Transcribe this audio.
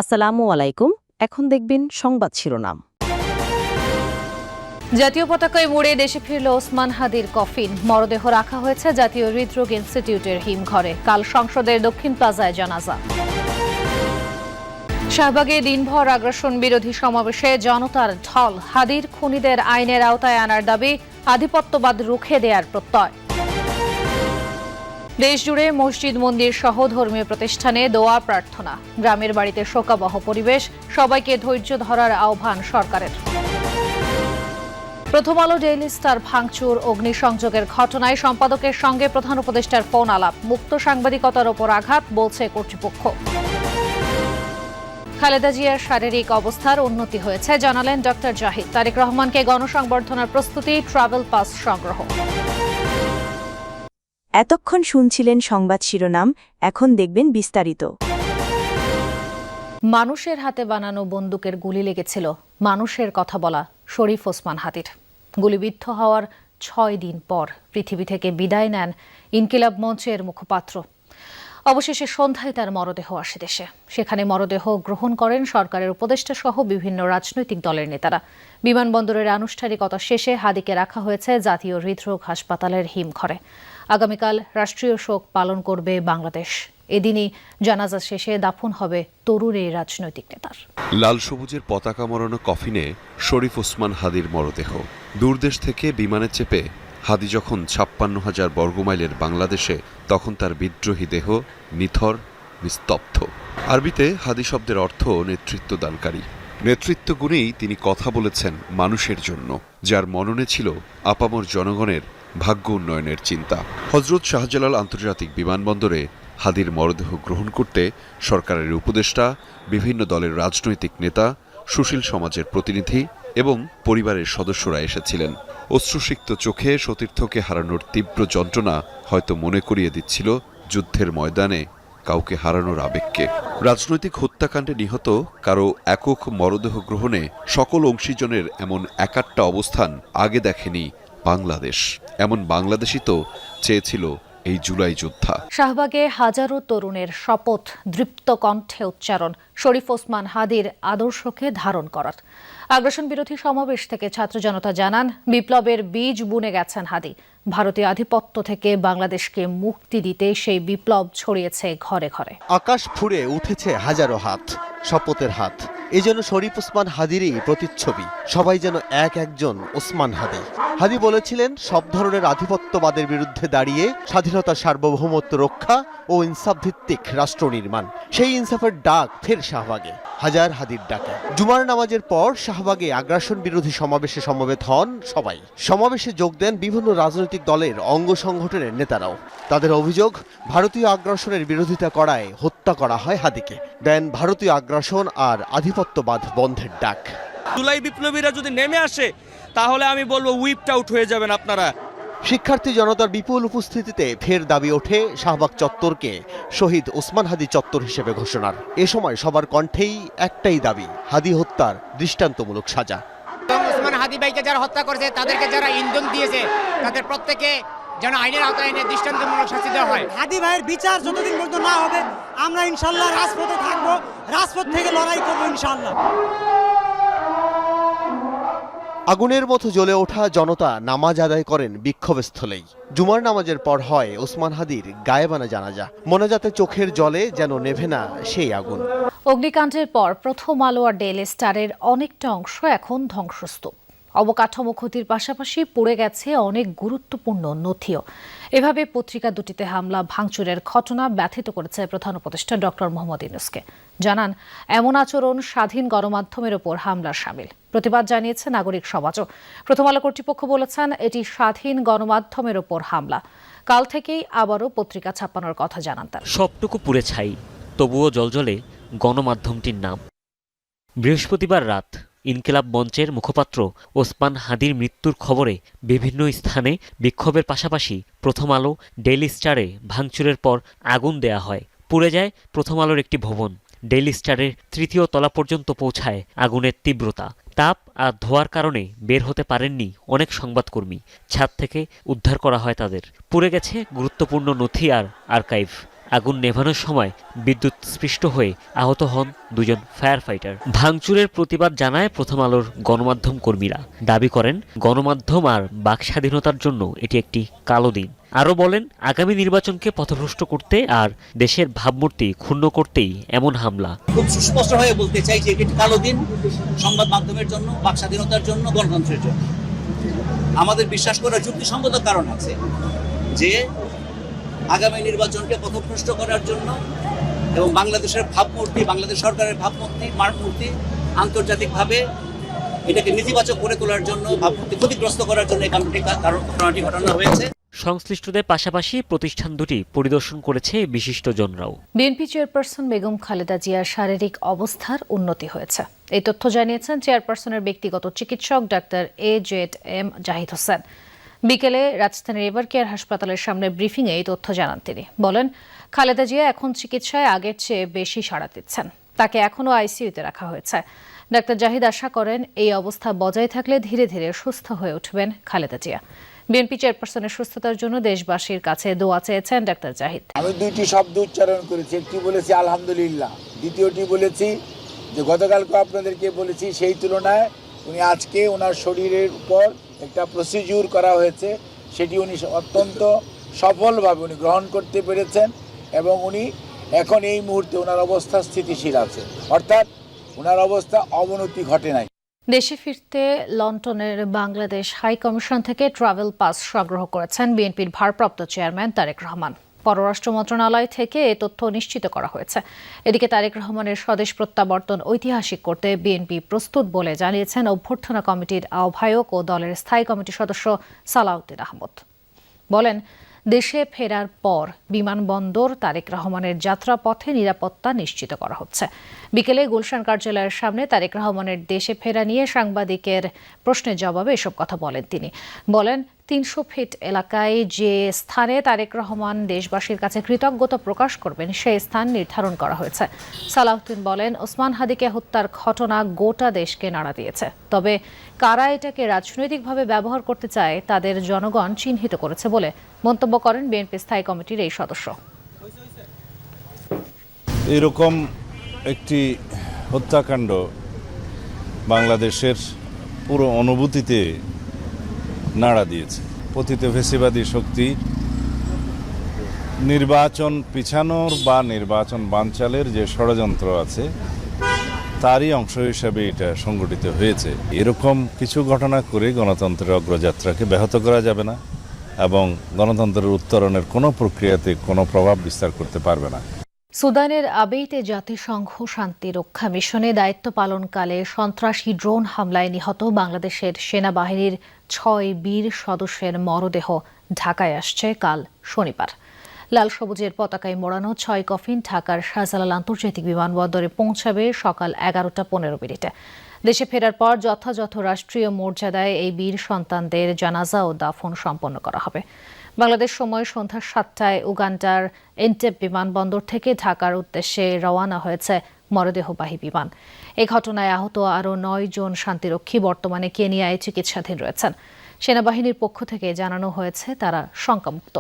আসসালামু আলাইকুম। এখন দেখবেন সংবাদ শিরোনাম। জাতীয় পতাকায় মুড়ে দেশে ফিরল ওসমান হাদির কফিন। মরদেহ রাখা হয়েছে জাতীয় হৃদরোগ ইনস্টিটিউটের হিমঘরে। কাল সংসদের দক্ষিণ প্লাজায় জানাজা। শাহবাগে দিনভর আগ্রাসন বিরোধী সমাবেশে জনতার ঢল। হাদির খুনিদের আইনের আওতায় আনার দাবি, আধিপত্যবাদ রুখে দেওয়ার প্রত্যয়। দেশজুড়ে মসজিদ মন্দির সহ ধর্মীয় প্রতিষ্ঠানে দোয়া প্রার্থনা। গ্রামের বাড়িতে শোকাবহ পরিবেশ, সবাইকে ধৈর্য ধরার আহ্বান সরকারের। প্রথম আলো ডেইলি স্টার ভাঙচুর, অগ্নিসংযোগের ঘটনায় সম্পাদকের সঙ্গে প্রধান উপদেষ্টার ফোন আলাপ। মুক্ত সাংবাদিকতার ওপর আঘাত, বলছে কর্তৃপক্ষ। খালেদা জিয়ার শারীরিক অবস্থার উন্নতি হয়েছে, জানালেন ডক্টর জাহিদ। তারেক রহমানকে গণসংবর্ধনার প্রস্তুতি, ট্রাভেল পাস সংগ্রহ। এতক্ষণ শুনছিলেন সংবাদ শিরোনাম, এখন দেখবেন বিস্তারিত। মানুষের হাতে বানানো বন্দুকের গুলি লেগেছিল মানুষের কথা বলা শরীফ ওসমান হাদির। গুলিবিদ্ধ হওয়ার 6 দিন পর পৃথিবী থেকে বিদায় নেন ইনকিলাব মঞ্চের মুখপাত্র। অবশেষে সন্ধ্যায় তার মরদেহ আসে দেশে। সেখানে মরদেহ গ্রহণ করেন সরকারের উপদেষ্টা সহ বিভিন্ন রাজনৈতিক দলের নেতারা। বিমানবন্দরের আনুষ্ঠানিকতা শেষে হাদিকে রাখা হয়েছে জাতীয় হৃদরোগ হাসপাতালের হিমঘরে। আগামীকাল রাষ্ট্রীয় শোক পালন করবে বাংলাদেশ। এদিনই জানাজা শেষে দাফন হবে তরুণ এই রাজনৈতিক নেতার। লাল সবুজের পতাকা মরানো কফিনে শরীফ ওসমান হাদির মরদেহ। দূরদেশ থেকে বিমানে চেপে হাদি যখন ৫৬,০০০ বর্গমাইলের বাংলাদেশে, তখন তার বিদ্রোহী দেহ নিথর, নিস্তব্ধ। আরবিতে হাদি শব্দের অর্থ নেতৃত্ব দানকারী। নেতৃত্ব গুণেই তিনি কথা বলেছেন মানুষের জন্য, যার মননে ছিল আপামর জনগণের ভাগ্য উন্নয়নের চিন্তা। হজরত শাহজালাল আন্তর্জাতিক বিমানবন্দরে হাদির মরদেহ গ্রহণ করতে সরকারের উপদেষ্টা, বিভিন্ন দলের রাজনৈতিক নেতা, সুশীল সমাজের প্রতিনিধি এবং পরিবারের সদস্যরা এসেছিলেন। অশ্রুসিক্ত চোখে সতীর্থকে হারানোর তীব্র যন্ত্রণা হয়তো মনে করিয়ে দিচ্ছিল যুদ্ধের ময়দানে কাউকে হারানোর আবেগকে। রাজনৈতিক হত্যাকাণ্ডে নিহত কারো একক মরদেহ গ্রহণে সকল অংশীজনের এমন একাট্টা অবস্থান আগে দেখেনি বাংলাদেশ। এমন বাংলাদেশই তো চেয়েছিল এই জুলাই যোদ্ধা। শাহবাগে হাজারো তরুণের শপথ, দৃপ্ত কণ্ঠে উচ্চারণ, শরীফ ওসমান হাদির আদর্শকে ধারণ করার। আগ্রাসন বিরোধী সমাবেশ থেকে ছাত্র জনতা জানান, বিপ্লবের বীজ বুনে গেছেন হাদি। ভারতীয় আধিপত্য থেকে বাংলাদেশকে মুক্তি দিতে সেই বিপ্লব ছড়িয়েছে ঘরে ঘরে। আকাশ ফুঁড়ে উঠেছে হাজারো হাত, শপথের হাত। এই জন্য শরীফ ওসমান হাদিরই প্রতিচ্ছবি। সবাই যেন একজন ওসমান হাদি। হাদি বলেছিলেন, সব ধরনের আধিপত্যবাদের বিরুদ্ধে দাঁড়িয়ে স্বাধীনতার সার্বভৌমত্ব রক্ষা ও ইনসাফ ভিত্তিক রাষ্ট্র নির্মাণ। সেই ইনসাফের ডাক ফের শাহবাগে, হাজার হাদির ডাকে। জুমার নামাজের পর শাহবাগে আগ্রাসন বিরোধী সমাবেশে সমবেত হন সবাই। সমাবেশে যোগ দেন বিভিন্ন রাজনৈতিক দলের অঙ্গ সংগঠনের নেতারাও। তাদের অভিযোগ, ভারতীয় আগ্রাসনের বিরোধিতা করায় হত্যা করা হয় হাদিকে। দেন ভারতীয় আগ্রাসন আর আধিপত্যবাদ বন্ধের ডাক। জুলাই বিপ্লবীরা যদি নেমে আসে, তাহলে আমি বলবো হুইপড আউট হয়ে যাবেন আপনারা। শিক্ষার্থী জনতার বিপুল উপস্থিতিতে ফের দাবি ওঠে শাহবাগ চত্বরকে শহীদ ওসমান হাদি চত্বর হিসেবে ঘোষণার। এ সময় সবার কণ্ঠেই একটাই দাবি, হাদি হত্যার দৃষ্টান্তমূলক সাজা। ওসমান হাদি ভাইকে যারা হত্যা করেছে, তাদেরকে যারা ইন্ধন দিয়েছে, তাদের প্রত্যেকে যেন আইনের আওতায় এনে দৃষ্টান্তমূলক শাস্তি দেওয়া হয়। হাদি ভাইয়ের বিচার যতদিন পর্যন্ত না হবে, আমরা ইনশাল্লাহ রাজপথে থাকবো, রাজপথ থেকে লড়াই করবো ইনশাল্লাহ। আগুনের মতো জ্বলে ওঠা জনতা নামাজ আদায় করেন বিক্ষোভস্থলেই। জুমার নামাজের পর হয় ওসমান হাদির গায়েবানা জানাজা। মোনাজাতে চোখের জলে যেন নেভে না সেই আগুন। অগ্নিকাণ্ডের পর প্রথম আলো আর ডেইলি স্টারের অনেকটা অংশ এখন ধ্বংসস্তূপ। অবকাঠামো ক্ষতির পাশাপাশি পড়ে গেছে অনেক গুরুত্বপূর্ণ নথিও। এভাবে পত্রিকা দুটিতে হামলা ভাঙচুরের ঘটনা ব্যথিত করেছে প্রধান উপদেষ্টা ডক্টর মোহাম্মদ ইউনূসকে। জানান, এমন আচরণ স্বাধীন গণমাধ্যমের ওপর হামলার শামিল। প্রতিবাদ জানিয়েছে নাগরিক সমাজও। প্রথম আলো কর্তৃপক্ষ বলেছেন, এটি স্বাধীন গণমাধ্যমের ওপর হামলা। কাল থেকেই আবারও পত্রিকা ছাপানোর কথা জানান তার। সবটুকু পুড়ে ছাই, তবুও জ্বলজ্বলে গণমাধ্যমটির নাম। বৃহস্পতিবার রাত ইনকিলাব মঞ্চের মুখপাত্র ওসমান হাদির মৃত্যুর খবরে বিভিন্ন স্থানে বিক্ষোভের পাশাপাশি প্রথম আলো, ডেইলি স্টারে ভাঙচুরের পর আগুন দেয়া হয়। পুড়ে যায় প্রথম আলোর একটি ভবন। ডেইলি স্টারের ৩য় তলা পর্যন্ত পৌঁছায় আগুনের তীব্রতা। তাপ আর ধোঁয়ার কারণে বের হতে পারেননি অনেক সংবাদকর্মী। ছাদ থেকে উদ্ধার করা হয় তাদের। পুড়ে গেছে গুরুত্বপূর্ণ নথি আর আর্কাইভ। আগুন নেভানোর সময় বিদ্যুৎ স্পৃষ্ট হয়ে আহত হন 2 জন ফায়ার ফাইটার। ভাঙচুরের প্রতিবাদ জানায় প্রথম আলোর গণমাধ্যম কর্মীরা। দাবি করেন গণমাধ্যম আর বাক স্বাধীনতার জন্য এটি একটি কালো দিন। আরও বলেন আগামী নির্বাচনকে পথভ্রষ্ট করতে আর দেশের ভাবমূর্তি ক্ষুণ্ণ করতেই এমন হামলা। খুব সুস্পষ্ট হয়ে বলতে চাই যে এটি একটি কালো দিন সংবাদ মাধ্যমের জন্য, বাক স্বাধীনতার জন্য, গণতন্ত্রের জন্য। আমাদের বিশ্বাস করার যুক্তিসঙ্গত কারণ আছে যে আগামী নির্বাচনকে পথভ্রষ্ট করার জন্য এবং বাংলাদেশের ভাবমূর্তি, বাংলাদেশ সরকারের ভাবমূর্তি আন্তর্জাতিকভাবে এটাকে নেতিবাচক করে তোলার জন্য, ভাবমূর্তি ক্ষতিগ্রস্ত করার জন্য এই ঘটনাটি ঘটানো হয়েছে। সংশ্লিষ্টদের পাশাপাশি প্রতিষ্ঠান দুটি পরিদর্শন করেছে বিশিষ্টজনরাও। বিএনপি চেয়ারপারসন বেগম খালেদা জিয়ার শারীরিক অবস্থার উন্নতি হয়েছে। এই তথ্য জানিয়েছেন চেয়ারপারসনের ব্যক্তিগত চিকিৎসক ডাক্তার AZM জাহিদ হোসেন। বিকেলে রাজধানীর এভার কেয়ার হাসপাতালের সামনে ব্রিফিংয়ে এই তথ্য জানান তিনি। বলেন, খালেদা জিয়া এখন চিকিৎসায় আগের চেয়ে বেশি সাড়া দিচ্ছেন। তাকে এখনও আইসিইউতে রাখা হয়েছে। ডাক্তার জাহিদ আশা করেন এই অবস্থা বজায় থাকলে ধীরে ধীরে সুস্থ হয়ে উঠবেন খালেদা জিয়া। বিএনপি চেয়ারপারসনের সুস্থতার জন্য দেশবাসীর কাছে দোয়া চেয়েছেন ডাক্তার জাহিদ। আমি 2টি শব্দ উচ্চারণ করেছি। একটি বলেছি আলহামদুলিল্লাহ, দ্বিতীয়টি বলেছি যে গতকালকে আপনাদেরকে বলেছি সেই তুলনায় উনি আজকে ওনার শরীরের উপর একটা প্রসিডিউর করা হয়েছে, সেটি উনি অত্যন্ত সফলভাবে উনি গ্রহণ করতে পেরেছেন এবং উনি এখন এই মুহূর্তে ওনার অবস্থা স্থিতিশীল আছে, অর্থাৎ ওনার অবস্থা অবনতি ঘটে নাই। দেশে ফিরতে লন্ডনের বাংলাদেশ হাই কমিশন থেকে ট্রাভেল পাস সংগ্রহ করেছেন বিএনপির ভারপ্রাপ্ত চেয়ারম্যান তারেক রহমান। পররাষ্ট্র মন্ত্রণালয় থেকে এ তথ্য নিশ্চিত করা হয়েছে। এদিকে তারেক রহমানের স্বদেশ প্রত্যাবর্তন ঐতিহাসিক করতে বিএনপি প্রস্তুত বলে জানিয়েছেন অভ্যর্থনা কমিটির আহ্বায়ক ও দলের স্থায়ী কমিটির সদস্য সালাউদ্দিন আহমদ। বলেন, দেশে ফেরার পর বিমানবন্দর তারেক রহমানের যাত্রাপথে নিরাপত্তা নিশ্চিত করা হচ্ছে। বিকেলে গুলশান কার্যালয়ের সামনে তারেক রহমানের দেশে ফেরা নিয়ে সাংবাদিকের প্রশ্নের জবাবে এসব কথা বলেন তিনি। বলেন, 300 ফিট এলাকায় যে স্থানে তারেক রহমান দেশবাসীর কাছে কৃতজ্ঞতা প্রকাশ করবেন সেই স্থান নির্ধারণ করা হয়েছে। সালাউদ্দিন বলেন, ওসমান হাদিকে হত্যার ঘটনা গোটা দেশকে নাড়া দিয়েছে। তবে কারা এটাকে রাজনৈতিকভাবে ব্যবহার করতে চায় তাদের জনগণ চিহ্নিত করেছে বলে মন্তব্য করেন বিএনপি স্থায়ী কমিটির এই সদস্য। এরকম একটি হত্যাকাণ্ড বাংলাদেশের পুরো অনুভূতিতে নাড়া দিয়েছে। পতিত ফ্যাসিবাদী শক্তি নির্বাচন পিছানোর বা নির্বাচন বানচালের যে ষড়যন্ত্র আছে তারই অংশ হিসাবে এটা সংগঠিত হয়েছে। এরকম কিছু ঘটনা করে গণতন্ত্রের অগ্রযাত্রাকে ব্যাহত করা যাবে না এবং গণতন্ত্রের উত্তরণের কোনো প্রক্রিয়াতে কোনো প্রভাব বিস্তার করতে পারবে না। সুদানের আবেইতে জাতিসংঘ শান্তি রক্ষা মিশনে দায়িত্ব পালনকালে সন্ত্রাসী ড্রোন হামলায় নিহত বাংলাদেশের সেনাবাহিনীর 6 বীর সদস্যের মরদেহ ঢাকায় আসছে কাল শনিবার। লাল সবুজের পতাকায় মোড়ানো 6 কফিন ঢাকার শাহজালাল আন্তর্জাতিক বিমানবন্দরে পৌঁছাবে সকাল 11:15। দেশে ফেরার পর যথাযথ রাষ্ট্রীয় মর্যাদায় এই বীর সন্তানদের জানাজা ও দাফন সম্পন্ন করা হবে। বাংলাদেশ সময় সন্ধ্যা 7টায় উগান্ডার এন্টেব বিমানবন্দর থেকে ঢাকার উদ্দেশ্যে রওয়ানা হয়েছে মরদেহবাহী বিমান। এই ঘটনায় আহত আরও 9 জন শান্তিরক্ষী বর্তমানে কেনিয়ায় চিকিৎসাধীন রয়েছেন। সেনাবাহিনীর পক্ষ থেকে জানানো হয়েছে তারা শঙ্কামুক্ত।